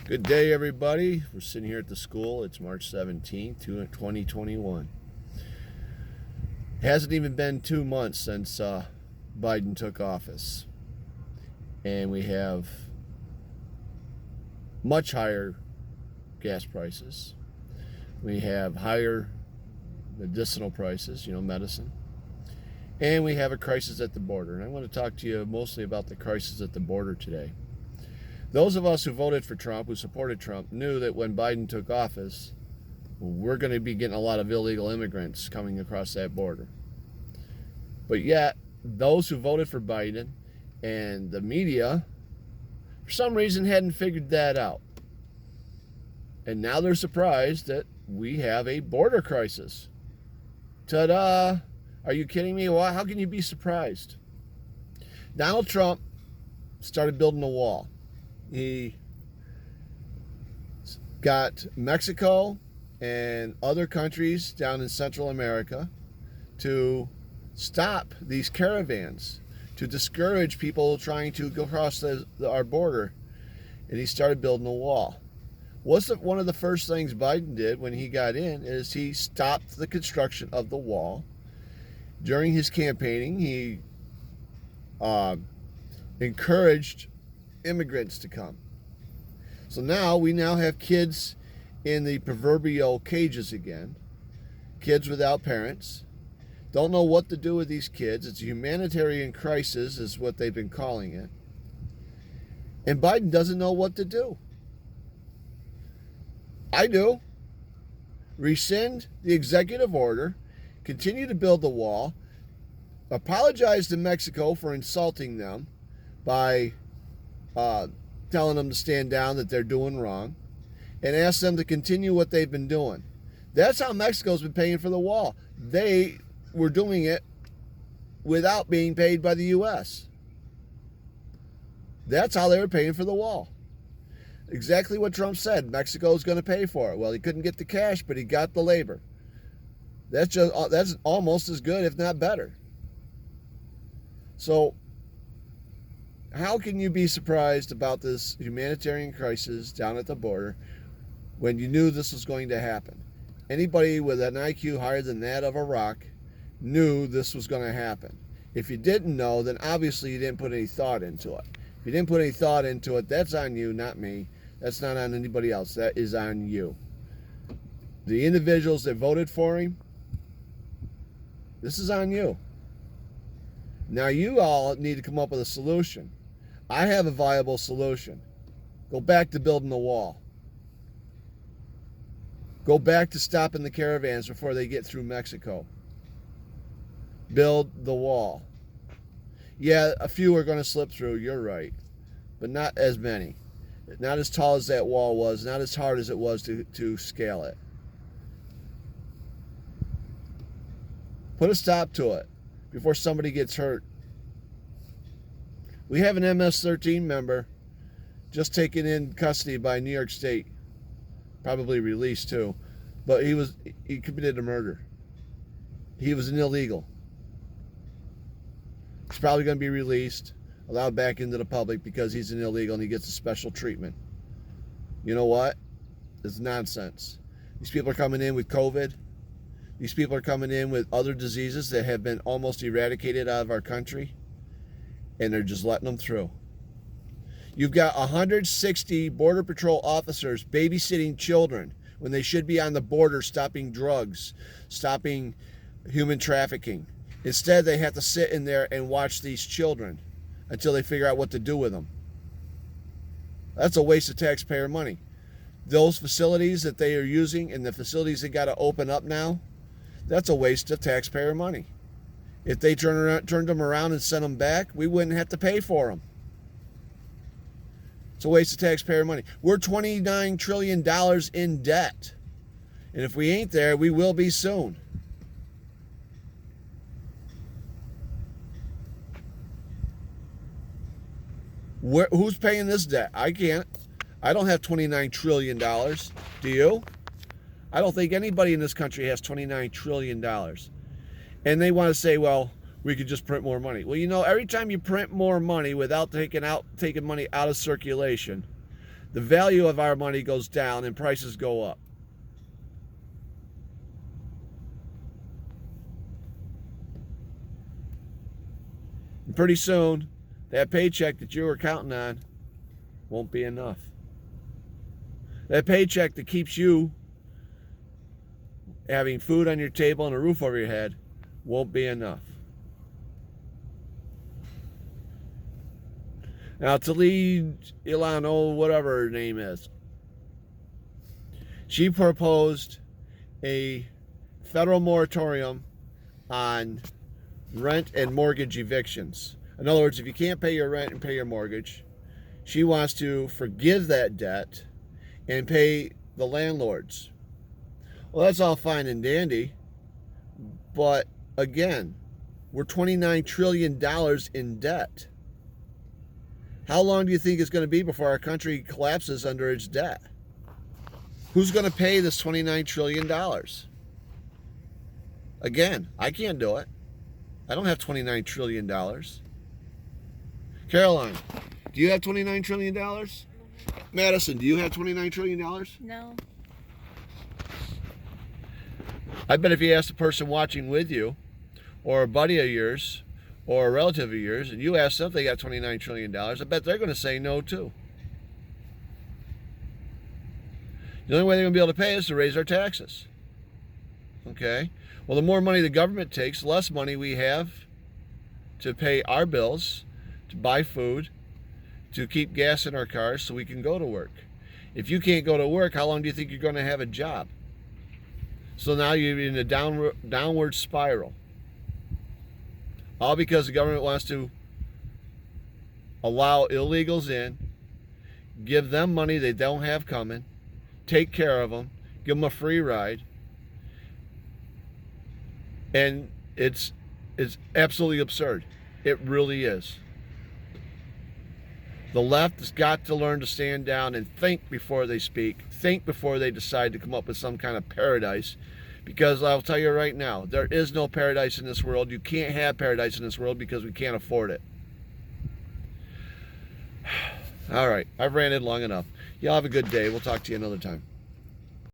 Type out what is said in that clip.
Good day, everybody. We're sitting here at the school. It's March 17th, 2021. It hasn't even been 2 months since Biden took office. And we have much higher gas prices. We have higher medicinal prices, medicine. And we have a crisis at the border. And I want to talk to you mostly about the crisis at the border today. Those of us who voted for Trump, who supported Trump, knew that when Biden took office, we're going to be getting a lot of illegal immigrants coming across that border. But yet, those who voted for Biden and the media, for some reason, hadn't figured that out. And now they're surprised that we have a border crisis. Ta-da! Are you kidding me? Well, how can you be surprised? Donald Trump started building a wall. He got Mexico and other countries down in Central America to stop these caravans, to discourage people trying to go across our border. And he started building a wall. One of the first things Biden did when he got in is he stopped the construction of the wall. During his campaigning, he encouraged immigrants to come. So we now have kids in the proverbial cages again. Kids without parents. Don't know what to do with these kids. It's a humanitarian crisis is what they've been calling it. And Biden doesn't know what to do. I do. Rescind the executive order. Continue to build the wall. Apologize to Mexico for insulting them by telling them to stand down, that they're doing wrong, and ask them to continue what they've been doing. That's how Mexico's been paying for the wall. They were doing it without being paid by the U.S. That's how they were paying for the wall. Exactly what Trump said. Mexico's going to pay for it. Well, he couldn't get the cash, but he got the labor. That's almost as good, if not better. So, how can you be surprised about this humanitarian crisis down at the border when you knew this was going to happen? Anybody with an IQ higher than that of a rock knew this was going to happen. If you didn't know, then obviously you didn't put any thought into it. If you didn't put any thought into it, that's on you, not me. That's not on anybody else. That is on you. The individuals that voted for him, this is on you. Now you all need to come up with a solution. I have a viable solution. Go back to building the wall. Go back to stopping the caravans before they get through Mexico. Build the wall. Yeah, a few are going to slip through, you're right. But not as many. Not as tall as that wall was, not as hard as it was to scale it. Put a stop to it before somebody gets hurt. We have an MS-13 member just taken in custody by New York State. Probably released too. But he committed a murder. He was an illegal. He's probably going to be released, allowed back into the public because he's an illegal and he gets a special treatment. You know what? It's nonsense. These people are coming in with COVID. These people are coming in with other diseases that have been almost eradicated out of our country. And they're just letting them through. You've got 160 Border Patrol officers babysitting children when they should be on the border stopping drugs, stopping human trafficking. Instead, they have to sit in there and watch these children until they figure out what to do with them. That's a waste of taxpayer money. Those facilities that they are using and the facilities they got to open up now, that's a waste of taxpayer money. If they turned them around and sent them back, we wouldn't have to pay for them. It's a waste of taxpayer money. We're $29 trillion in debt. And if we ain't there, we will be soon. Who's paying this debt? I can't. I don't have $29 trillion. Do you? I don't think anybody in this country has $29 trillion. And they want to say, well, we could just print more money. Well, every time you print more money without taking money out of circulation, the value of our money goes down and prices go up. And pretty soon, that paycheck that you were counting on won't be enough. That paycheck that keeps you having food on your table and a roof over your head won't be enough. Now, to lead Ilano, whatever her name is, she proposed a federal moratorium on rent and mortgage evictions. In other words, if you can't pay your rent and pay your mortgage, she wants to forgive that debt and pay the landlords. Well, that's all fine and dandy, but again, we're $29 trillion in debt. How long do you think it's going to be before our country collapses under its debt? Who's going to pay this $29 trillion? Again, I can't do it. I don't have $29 trillion. Caroline, do you have $29 trillion? Madison, do you have $29 trillion? No. I bet if you asked the person watching with you, or a buddy of yours, or a relative of yours, and you ask them if they got $29 trillion, I bet they're going to say no too. The only way they're going to be able to pay is to raise our taxes. Okay? Well, the more money the government takes, the less money we have to pay our bills, to buy food, to keep gas in our cars so we can go to work. If you can't go to work, how long do you think you're going to have a job? So now you're in a downward spiral. All because the government wants to allow illegals in, give them money they don't have coming, take care of them, give them a free ride. And it's absolutely absurd. It really is. The left has got to learn to stand down and think before they speak, think before they decide to come up with some kind of paradise. Because I'll tell you right now, there is no paradise in this world. You can't have paradise in this world because we can't afford it. All right, I've ranted long enough. Y'all have a good day. We'll talk to you another time.